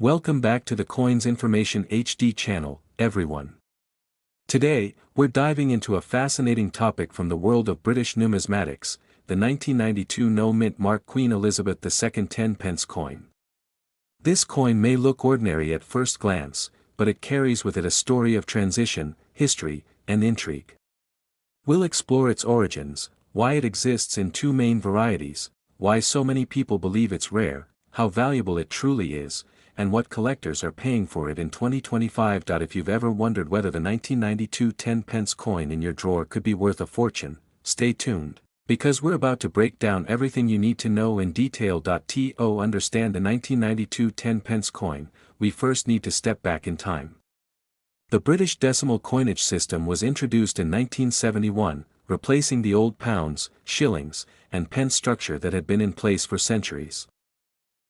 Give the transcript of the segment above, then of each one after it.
Welcome back to the Coins Information HD channel, everyone. Today, we're diving into a fascinating topic from the world of British numismatics, the 1992 no-mint mark Queen Elizabeth II 10-pence coin. This coin may look ordinary at first glance, but it carries with it a story of transition, history, and intrigue. We'll explore its origins, why it exists in two main varieties, why so many people believe it's rare, how valuable it truly is, and what collectors are paying for it in 2025. If you've ever wondered whether the 1992 10-pence coin in your drawer could be worth a fortune, stay tuned, because we're about to break down everything you need to know in detail. To understand the 1992 10-pence coin, we first need to step back in time. The British decimal coinage system was introduced in 1971, replacing the old pounds, shillings, and pence structure that had been in place for centuries.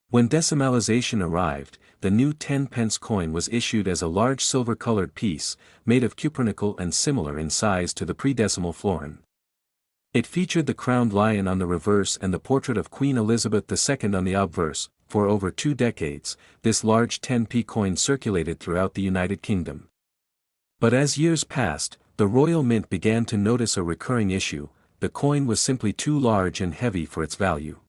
When decimalization arrived, the new 10-pence coin was issued as a large silver-colored piece, made of cupronickel and similar in size to the pre-decimal florin. It featured the crowned lion on the reverse and the portrait of Queen Elizabeth II on the obverse. For over 2 decades, this large 10p coin circulated throughout the United Kingdom. But as years passed, the Royal Mint began to notice a recurring issue: the coin was simply too large and heavy for its value.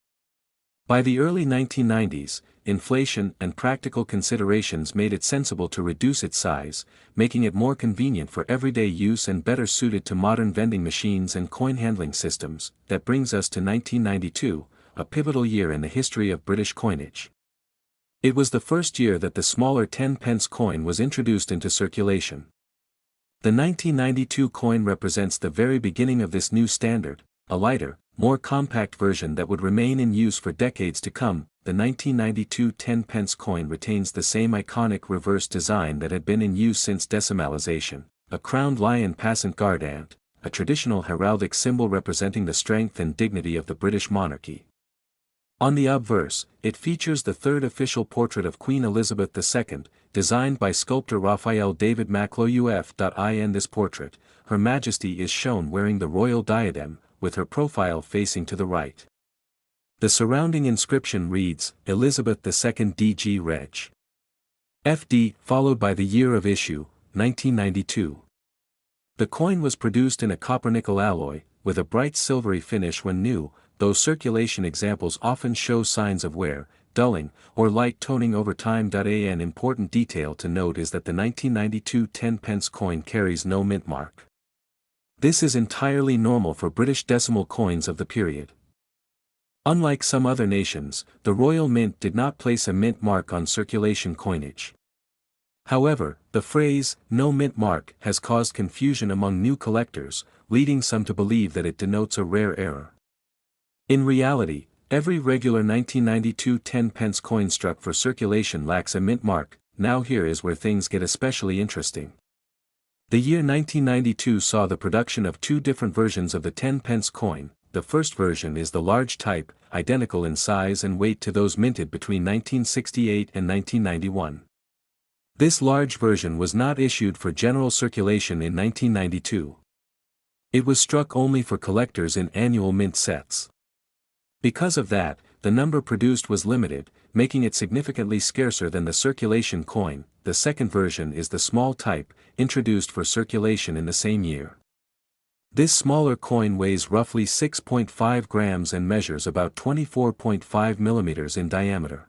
By the early 1990s, inflation and practical considerations made it sensible to reduce its size, making it more convenient for everyday use and better suited to modern vending machines and coin handling systems. That brings us to 1992, a pivotal year in the history of British coinage. It was the first year that the smaller 10-pence coin was introduced into circulation. The 1992 coin represents the very beginning of this new standard, a lighter, more compact version that would remain in use for decades to come. The 1992 10-pence coin retains the same iconic reverse design that had been in use since decimalization, a crowned lion passant guardant, a traditional heraldic symbol representing the strength and dignity of the British monarchy. On the obverse, it features the third official portrait of Queen Elizabeth II, designed by sculptor Raphael David Maclou. In this portrait, Her Majesty is shown wearing the royal diadem, with her profile facing to the right. The surrounding inscription reads, Elizabeth II DG Reg. FD, followed by the year of issue, 1992. The coin was produced in a copper-nickel alloy, with a bright silvery finish when new, though circulation examples often show signs of wear, dulling, or light toning over time. An important detail to note is that the 1992 10-pence coin carries no mint mark. This is entirely normal for British decimal coins of the period. Unlike some other nations, the Royal Mint did not place a mint mark on circulation coinage. However, the phrase, no mint mark, has caused confusion among new collectors, leading some to believe that it denotes a rare error. In reality, every regular 1992 10-pence coin struck for circulation lacks a mint mark. Now here is where things get especially interesting. The year 1992 saw the production of 2 different versions of the 10-pence coin. The first version is the large type, identical in size and weight to those minted between 1968 and 1991. This large version was not issued for general circulation in 1992. It was struck only for collectors in annual mint sets. Because of that, the number produced was limited, making it significantly scarcer than the circulation coin. The second version is the small type, introduced for circulation in the same year. This smaller coin weighs roughly 6.5 grams and measures about 24.5 millimeters in diameter.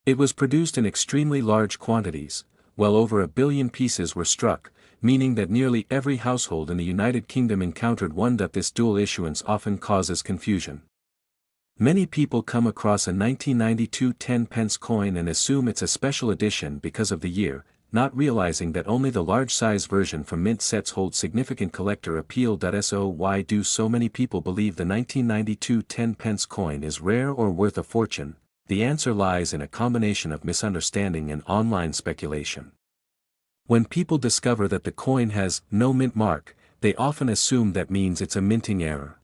It was produced in extremely large quantities. Well over 1 billion pieces were struck, meaning that nearly every household in the United Kingdom encountered one. This dual issuance often causes confusion. Many people come across a 1992 10-pence coin and assume it's a special edition because of the year, not realizing that only the large-size version from mint sets holds significant collector appeal. So why do so many people believe the 1992 10-pence coin is rare or worth a fortune? The answer lies in a combination of misunderstanding and online speculation. When people discover that the coin has no mint mark, they often assume that means it's a minting error.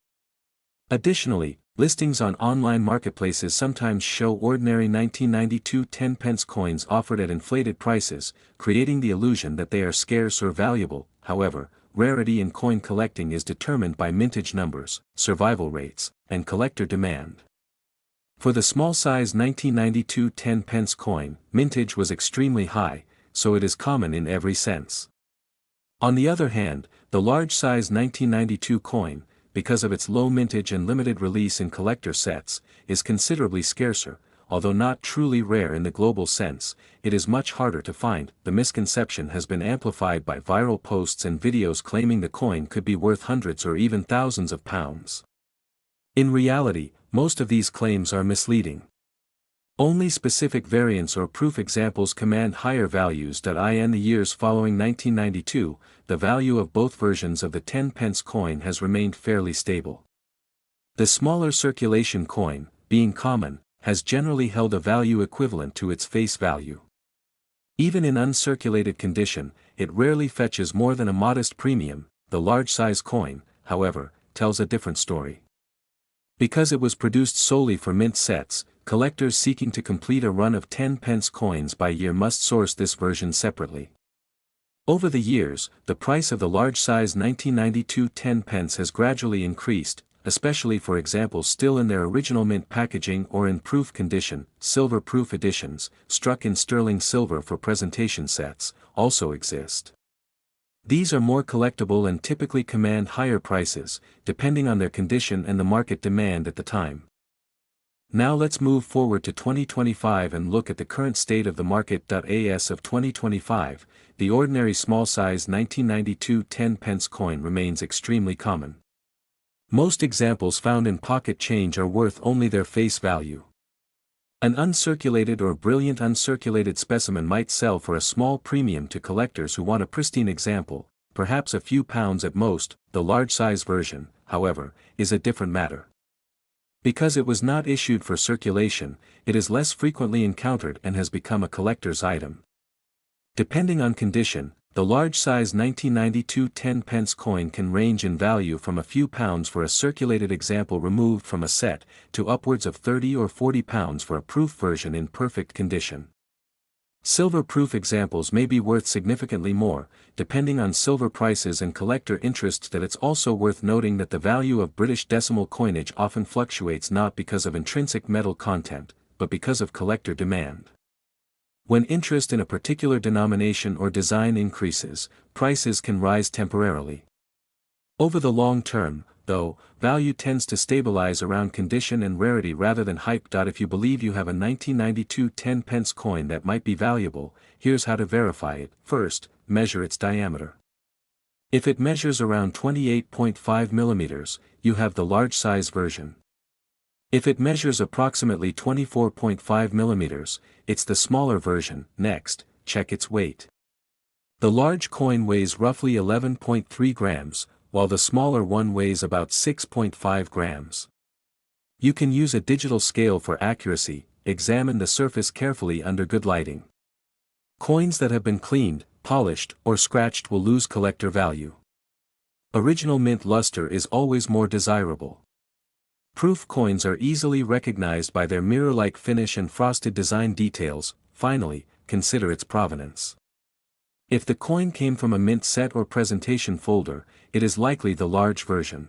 Additionally, listings on online marketplaces sometimes show ordinary 1992 10-pence coins offered at inflated prices, creating the illusion that they are scarce or valuable. However, rarity in coin collecting is determined by mintage numbers, survival rates, and collector demand. For the small-size 1992 10-pence coin, mintage was extremely high, so it is common in every sense. On the other hand, the large-size 1992 coin, because of its low mintage and limited release in collector sets, is considerably scarcer. Although not truly rare in the global sense, it is much harder to find. The misconception has been amplified by viral posts and videos claiming the coin could be worth hundreds or even thousands of pounds. In reality, most of these claims are misleading. Only specific variants or proof examples command higher values. In the years following 1992, the value of both versions of the 10-pence coin has remained fairly stable. The smaller circulation coin, being common, has generally held a value equivalent to its face value. Even in uncirculated condition, it rarely fetches more than a modest premium. The large-size coin, however, tells a different story. Because it was produced solely for mint sets, collectors seeking to complete a run of 10-pence coins by year must source this version separately. Over the years, the price of the large-size 1992 10-pence has gradually increased, especially for examples still in their original mint packaging or in proof condition. Silver-proof editions, struck in sterling silver for presentation sets, also exist. These are more collectible and typically command higher prices, depending on their condition and the market demand at the time. Now let's move forward to 2025 and look at the current state of the market. As of 2025, the ordinary small-size 1992 10-pence coin remains extremely common. Most examples found in pocket change are worth only their face value. An uncirculated or brilliant uncirculated specimen might sell for a small premium to collectors who want a pristine example, perhaps a few pounds at most. The large-size version, however, is a different matter. Because it was not issued for circulation, it is less frequently encountered and has become a collector's item. Depending on condition, the large-size 1992 10-pence coin can range in value from a few pounds for a circulated example removed from a set, to upwards of 30 or 40 pounds for a proof version in perfect condition. Silver-proof examples may be worth significantly more, depending on silver prices and collector interest. It's also worth noting that the value of British decimal coinage often fluctuates not because of intrinsic metal content, but because of collector demand. When interest in a particular denomination or design increases, prices can rise temporarily. Over the long term, though, value tends to stabilize around condition and rarity rather than hype. If you believe you have a 1992 10-pence coin that might be valuable, here's how to verify it. First, measure its diameter. If it measures around 28.5 millimeters, you have the large-size version. If it measures approximately 24.5 millimeters, it's the smaller version. Next, check its weight. The large coin weighs roughly 11.3 grams, while the smaller one weighs about 6.5 grams. You can use a digital scale for accuracy. Examine the surface carefully under good lighting. Coins that have been cleaned, polished, or scratched will lose collector value. Original mint luster is always more desirable. Proof coins are easily recognized by their mirror-like finish and frosted design details. Finally, consider its provenance. If the coin came from a mint set or presentation folder, it is likely the large version.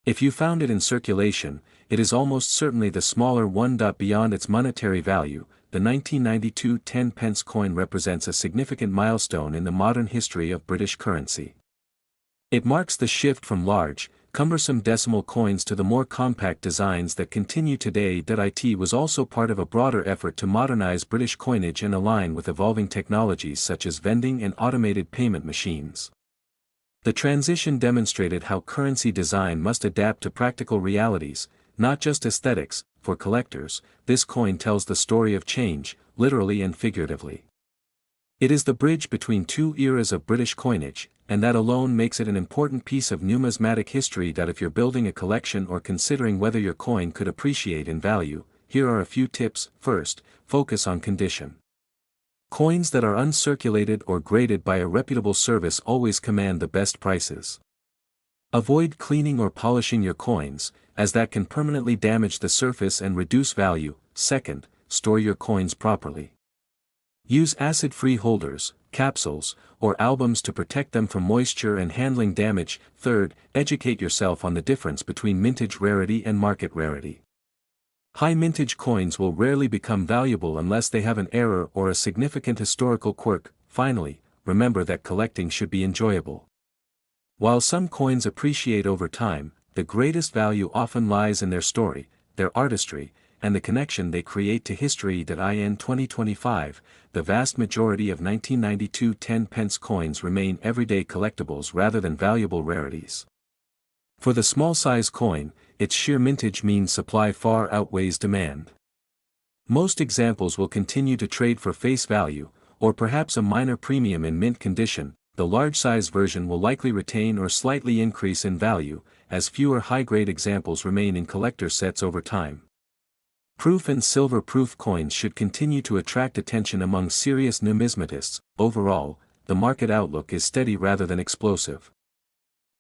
If you found it in circulation, it is almost certainly the smaller one. Beyond its monetary value, the 1992 10-pence coin represents a significant milestone in the modern history of British currency. It marks the shift from large, cumbersome decimal coins to the more compact designs that continue today. It was also part of a broader effort to modernize British coinage and align with evolving technologies such as vending and automated payment machines. The transition demonstrated how currency design must adapt to practical realities, not just aesthetics. For collectors, this coin tells the story of change, literally and figuratively. It is the bridge between two eras of British coinage, and that alone makes it an important piece of numismatic history. If you're building a collection or considering whether your coin could appreciate in value, here are a few tips. First, focus on condition. Coins that are uncirculated or graded by a reputable service always command the best prices. Avoid cleaning or polishing your coins, as that can permanently damage the surface and reduce value. Second, store your coins properly. Use acid-free holders, capsules, or albums to protect them from moisture and handling damage. Third, educate yourself on the difference between mintage rarity and market rarity. High mintage coins will rarely become valuable unless they have an error or a significant historical quirk. Finally, remember that collecting should be enjoyable. While some coins appreciate over time, the greatest value often lies in their story, their artistry, and the connection they create to history. In 2025, the vast majority of 1992 10-pence coins remain everyday collectibles rather than valuable rarities. For the small-size coin, its sheer mintage means supply far outweighs demand. Most examples will continue to trade for face value, or perhaps a minor premium in mint condition. The large-size version will likely retain or slightly increase in value, as fewer high-grade examples remain in collector sets over time. Proof and silver-proof coins should continue to attract attention among serious numismatists. Overall, the market outlook is steady rather than explosive.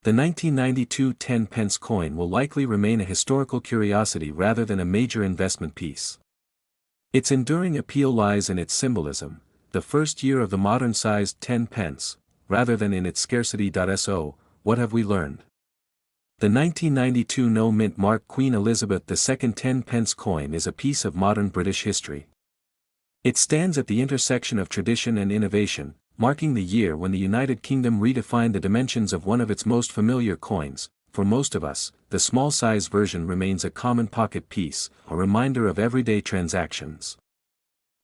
The 1992 10-pence coin will likely remain a historical curiosity rather than a major investment piece. Its enduring appeal lies in its symbolism, the first year of the modern-sized 10-pence, rather than in its scarcity. So, what have we learned? The 1992 no-mint mark Queen Elizabeth II 10-pence coin is a piece of modern British history. It stands at the intersection of tradition and innovation, marking the year when the United Kingdom redefined the dimensions of one of its most familiar coins. For most of us, the small-size version remains a common pocket piece, a reminder of everyday transactions.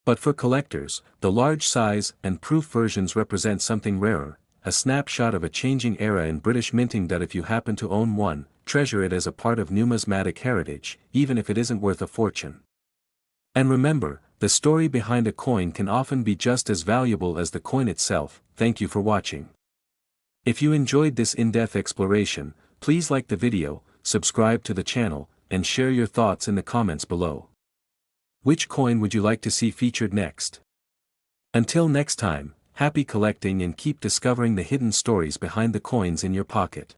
But for collectors, the large size and proof versions represent something rarer, a snapshot of a changing era in British minting. If you happen to own one, treasure it as a part of numismatic heritage, even if it isn't worth a fortune. And remember, the story behind a coin can often be just as valuable as the coin itself. Thank you for watching. If you enjoyed this in-depth exploration, please like the video, subscribe to the channel, and share your thoughts in the comments below. Which coin would you like to see featured next? Until next time, happy collecting and keep discovering the hidden stories behind the coins in your pocket.